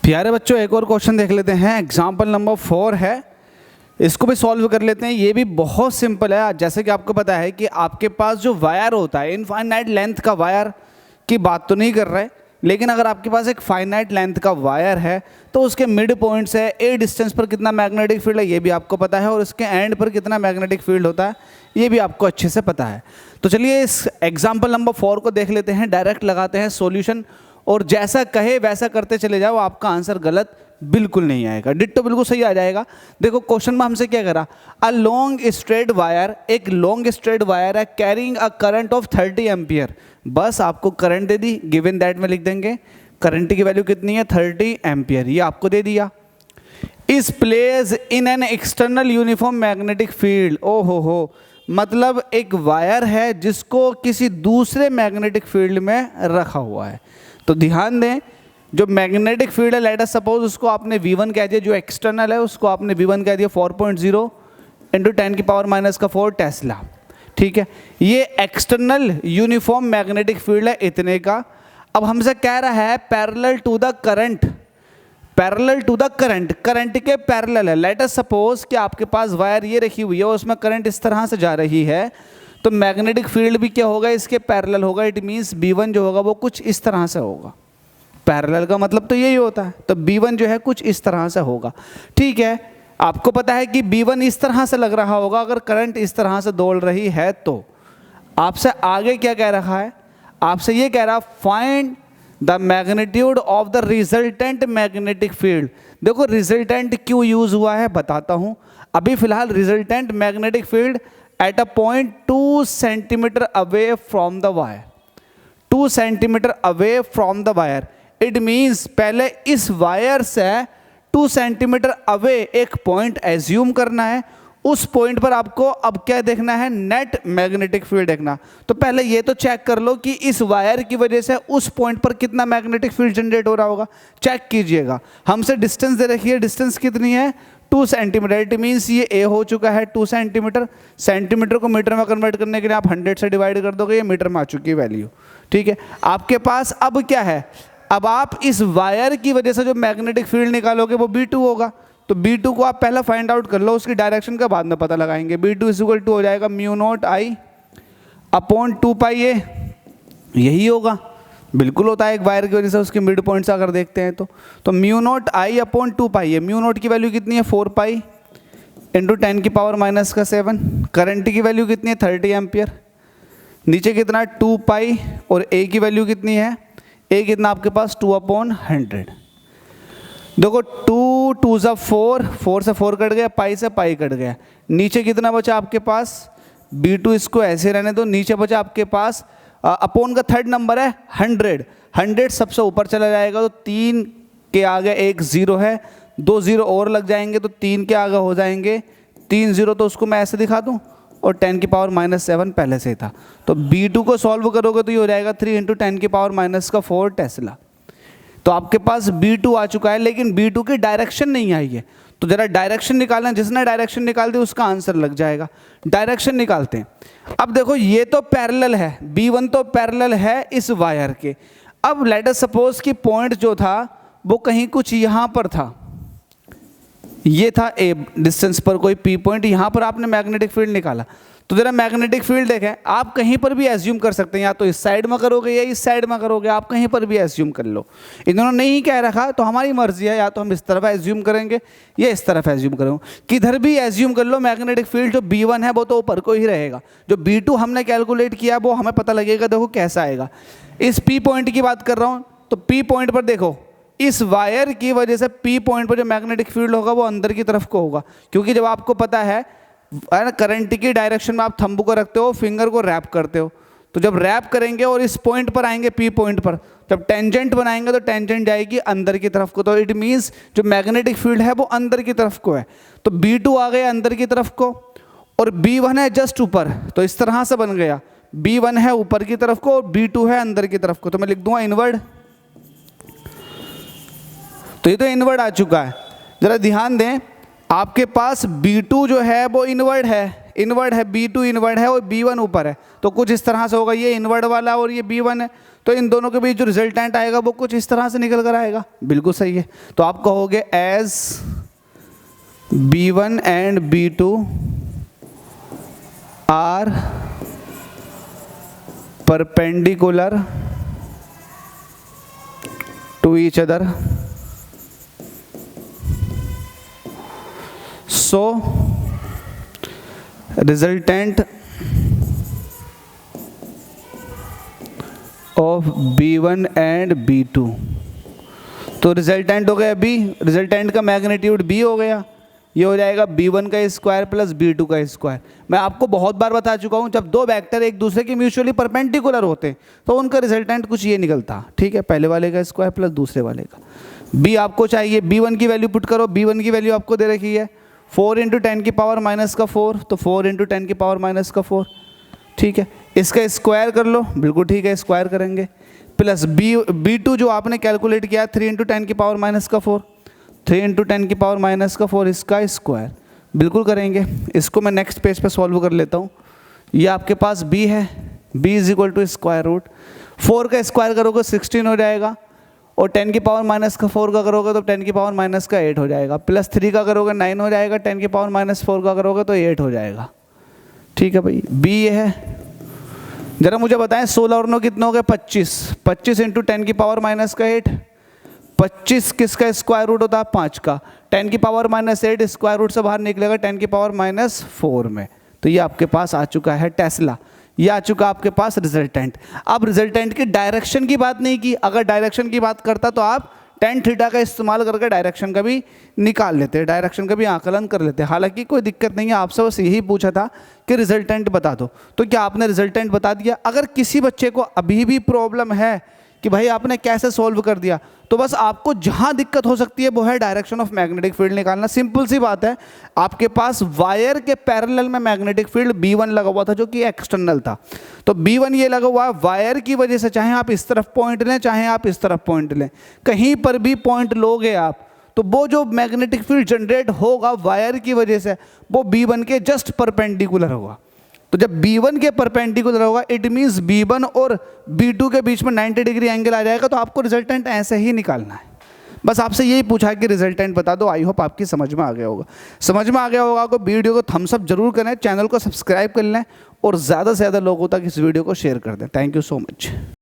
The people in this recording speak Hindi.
प्यारे बच्चों, एक और क्वेश्चन देख लेते हैं। एग्जाम्पल नंबर 4 है, इसको भी सॉल्व कर लेते हैं। ये भी बहुत सिंपल है। जैसे कि आपको पता है कि आपके पास जो वायर होता है, इनफाइनाइट लेंथ का वायर की बात तो नहीं कर रहे, लेकिन अगर आपके पास एक फाइनाइट लेंथ का वायर है तो उसके मिड पॉइंट से ए डिस्टेंस पर कितना मैग्नेटिक फील्ड है ये भी आपको पता है, और उसके एंड पर कितना मैग्नेटिक फील्ड होता है ये भी आपको अच्छे से पता है। तो चलिए इस एग्जाम्पल नंबर 4 को देख लेते हैं, डायरेक्ट लगाते हैं सॉल्यूशन, और जैसा कहे वैसा करते चले जाओ, आपका आंसर गलत बिल्कुल नहीं आएगा, डिट्टो बिल्कुल सही आ जाएगा। देखो क्वेश्चन में हमसे क्या करा, अ लॉन्ग स्ट्रेट वायर, एक लॉन्ग स्ट्रेट वायर है carrying a current of 30 ampere. बस आपको current they the, given that में लिख देंगे करंट की वैल्यू कितनी है 30 एम्पियर, ये आपको दे दिया। इस place in an external uniform magnetic field, ओ हो, मतलब एक वायर है जिसको किसी दूसरे मैग्नेटिक फील्ड में रखा हुआ है। तो ध्यान दें, जो मैग्नेटिक फील्ड है, लेट अस सपोज उसको आपने V1 कह दिया, जो एक्सटर्नल है उसको आपने V1 कह दिया 4.0 × 10⁻⁴ टेस्ला, ठीक है। ये एक्सटर्नल यूनिफॉर्म मैग्नेटिक फील्ड है इतने का। अब हमसे कह रहा है parallel to the current, parallel to the current, current के पैरेलल है। लेट अस सपोज कि आपके पास वायर ये रखी हुई है, उसमें करंट इस तरह से जा रही है, तो मैग्नेटिक फील्ड भी क्या होगा, इसके पैरेलल होगा। इट मीन्स B1 जो होगा वो कुछ इस तरह से होगा। पैरेलल का मतलब तो यही होता है, तो B1 जो है कुछ इस तरह से होगा, ठीक है। आपको पता है कि B1 इस तरह से लग रहा होगा अगर करंट इस तरह से दौड़ रही है। तो आपसे आगे क्या कह रहा है, आपसे ये कह रहा है find the magnitude of the resultant magnetic field. देखो रिजल्टेंट क्यों यूज हुआ है बताता हूं। अभी फिलहाल resultant magnetic field at a point 2 centimetre away from the wire, 2 centimetre away from the wire. It means पहले इस वायर से 2 सेंटीमीटर अवे एक पॉइंट एज्यूम करना है, उस पॉइंट पर आपको अब क्या देखना है, नेट मैग्नेटिक फील्ड देखना। तो पहले ये तो चेक कर लो कि इस वायर की वजह से उस पॉइंट पर कितना मैग्नेटिक फील्ड जनरेट हो रहा होगा, चेक कीजिएगा। हमसे डिस्टेंस दे रखी है, डिस्टेंस कितनी है 2 सेंटीमीटर। इट मीन्स ये ए हो चुका है 2 सेंटीमीटर। सेंटीमीटर को मीटर में कन्वर्ट करने के लिए आप 100 से डिवाइड कर दोगे, ये मीटर में आ चुकी है वैल्यू, ठीक है। आपके पास अब क्या है, अब आप इस वायर की वजह से जो मैग्नेटिक फील्ड निकालोगे वो B2 होगा। तो B2 को आप पहला फाइंड आउट कर लो, उसकी डायरेक्शन का बाद में पता लगाएंगे। B2 = हो जाएगा μ0I/2πa, यही होगा, बिल्कुल होता है एक वायर की वजह से उसके मिड पॉइंट से अगर देखते हैं तो μ0I/2πa, μ0 की वैल्यू कितनी है 4π × 10⁻⁷। करंट की वैल्यू कितनी है 30 एम्पियर, नीचे कितना 2π, और A की वैल्यू कितनी है, A कितना आपके पास 2/100। देखो 2 2 × 4, 4 से 4 कट गया, पाई से पाई कट गया, नीचे कितना बचा आपके पास B2, इसको ऐसे रहने दो। नीचे बचा आपके पास अपॉन का थर्ड नंबर है 100, 100 सबसे ऊपर चला जाएगा, तो 3 के आगे एक 0 है, 2 0 और लग जाएंगे तो 3 के आगे हो जाएंगे 3 0, तो उसको मैं ऐसे दिखा दूं, और 10⁻⁷ पहले से ही था। तो B2 को सॉल्व करोगे तो ये हो जाएगा 3 × 10⁻⁴ टेस्ला। तो आपके पास B2 आ चुका है, लेकिन B2 की डायरेक्शन नहीं आई है। तो जरा डायरेक्शन निकालना, जिसने डायरेक्शन निकाल दी उसका आंसर लग जाएगा। डायरेक्शन निकालते हैं। अब देखो ये तो पैरेलल है, B1 तो पैरेलल है इस वायर के। अब लेट अस सपोज कि पॉइंट जो था वो कहीं कुछ यहाँ पर था, ये था A डिस्टेंस पर कोई P पॉइंट, यहाँ पर आपने मैग्नेटिक फील्ड निकाला। तो जरा मैग्नेटिक फील्ड देखें, आप कहीं पर भी एज्यूम कर सकते हैं, या तो इस साइड में करोगे या इस साइड में करोगे, आप कहीं पर भी एज्यूम कर लो। इन्होंने नहीं कह रखा तो हमारी मर्जी है, या तो हम इस तरफ एज्यूम करेंगे या इस तरफ एज्यूम करेंगे, किधर भी एज्यूम कर लो। मैग्नेटिक फील्ड जो B1 है वो तो ऊपर को ही रहेगा, जो B2 हमने कैलकुलेट किया वो हमें पता लगेगा। देखो कैसा आएगा, इस P पॉइंट की बात कर रहा हूँ, तो P पॉइंट पर देखो इस वायर की वजह से P पॉइंट पर जो मैग्नेटिक फील्ड होगा वो अंदर की तरफ को होगा, क्योंकि जब आपको पता है करंट की डायरेक्शन में आप थंब को रखते हो, फिंगर को रैप करते हो, तो जब रैप करेंगे और इस पॉइंट पर आएंगे P पॉइंट पर, जब टेंजेंट बनाएंगे तो टेंजेंट जाएगी अंदर की तरफ को। तो इट मीन्स जो मैग्नेटिक फील्ड है वो अंदर की तरफ को है। तो B2 आ गया अंदर की तरफ को, और B1 है जस्ट ऊपर, तो इस तरह से बन गया, B1 है ऊपर की तरफ को और B2 है अंदर की तरफ को। तो मैं लिख दूंगा इनवर्ड, तो ये तो इनवर्ड आ चुका है। जरा ध्यान दें, आपके पास B2 जो है वो इनवर्ड है, इनवर्ड है, B2 इनवर्ड है और B1 ऊपर है, तो कुछ इस तरह से होगा, ये इनवर्ड वाला और ये B1 है, तो इन दोनों के बीच जो रिजल्टेंट आएगा वो कुछ इस तरह से निकल कर आएगा। बिल्कुल सही है। तो आप कहोगे as B1 and B2 are perpendicular to each other, so resultant of B1 and B2, तो रिजल्टेंट हो गया B, रिजल्टेंट का मैग्नीट्यूड B हो गया, ये हो जाएगा B1 का स्क्वायर प्लस B2 का स्क्वायर। मैं आपको बहुत बार बता चुका हूँ, जब दो वेक्टर एक दूसरे के म्यूचुअली परपेंडिकुलर होते तो उनका रिजल्टेंट कुछ ये निकलता, ठीक है, पहले वाले का स्क्वायर प्लस दूसरे वाले का। B आपको चाहिए, B1 की वैल्यू पुट करो, B1 की वैल्यू आपको दे रखी है 4 × 10 की पावर -4, तो 4 × 10 की पावर -4, ठीक है। इसका स्क्वायर कर लो, बिल्कुल ठीक है, स्क्वायर करेंगे, प्लस B2 जो आपने कैलकुलेट किया 3 × 10 की पावर -4, 3 × 10 की पावर -4 इसका स्क्वायर, बिल्कुल करेंगे। इसको मैं नेक्स्ट पेज पे सॉल्व कर लेता हूँ। ये आपके पास B है, B = स्क्वायर रूट 4 का स्क्वायर करोगे 16 हो जाएगा, और 10 की पावर -4 का करोगे तो 10 की पावर -8 हो जाएगा, प्लस 3 का करोगे 9 हो जाएगा, 10 की पावर -4 का करोगे तो 8 हो जाएगा, ठीक है भाई। B ये है। जरा मुझे बताएं 16 और 9 कितने हो गए 25, 25 × 10 की पावर -8, 25 किसका स्क्वायर रूट होता है 5 का, 10 की पावर -8 स्क्वायर रूट से बाहर निकलेगा 10 की पावर -4 में, तो ये आपके पास आ चुका है टेस्ला, ये आ चुका आपके पास रिजल्टेंट। अब रिजल्टेंट की डायरेक्शन की बात नहीं की, अगर डायरेक्शन की बात करता तो आप tan थीटा का इस्तेमाल करके डायरेक्शन का भी निकाल लेते, डायरेक्शन का भी आकलन कर लेते, हालांकि कोई दिक्कत नहीं है, आपसे बस यही पूछा था कि रिजल्टेंट बता दो, तो क्या आपने रिजल्टेंट बता दिया। अगर किसी बच्चे को अभी भी प्रॉब्लम है कि भाई आपने कैसे सॉल्व कर दिया, तो बस आपको जहां दिक्कत हो सकती है वो है डायरेक्शन ऑफ मैग्नेटिक फील्ड निकालना। सिंपल सी बात है, आपके पास वायर के पैरेलल में मैग्नेटिक फील्ड B1 लगा हुआ था जो कि एक्सटर्नल था, तो B1 ये लगा हुआ है वायर की वजह से, चाहे आप इस तरफ पॉइंट लें चाहे आप इस तरफ पॉइंट लें, कहीं पर भी पॉइंट लोगे आप, तो वो जो मैग्नेटिक फील्ड जनरेट होगा वायर की वजह से वो B1 के जस्ट परपेंडिकुलर होगा। तो जब B1 के परपेंडिकुलर होगा इट मीन्स B1 और B2 के बीच में 90 डिग्री एंगल आ जाएगा, तो आपको रिजल्टेंट ऐसे ही निकालना है। बस आपसे यही पूछा कि रिजल्टेंट बता दो। आई होप आपकी समझ में आ गया होगा। समझ में आ गया होगा तो वीडियो को थम्स अप जरूर करें, चैनल को सब्सक्राइब कर लें और ज़्यादा से ज़्यादा लोगों तक इस वीडियो को शेयर कर दें। Thank you so much.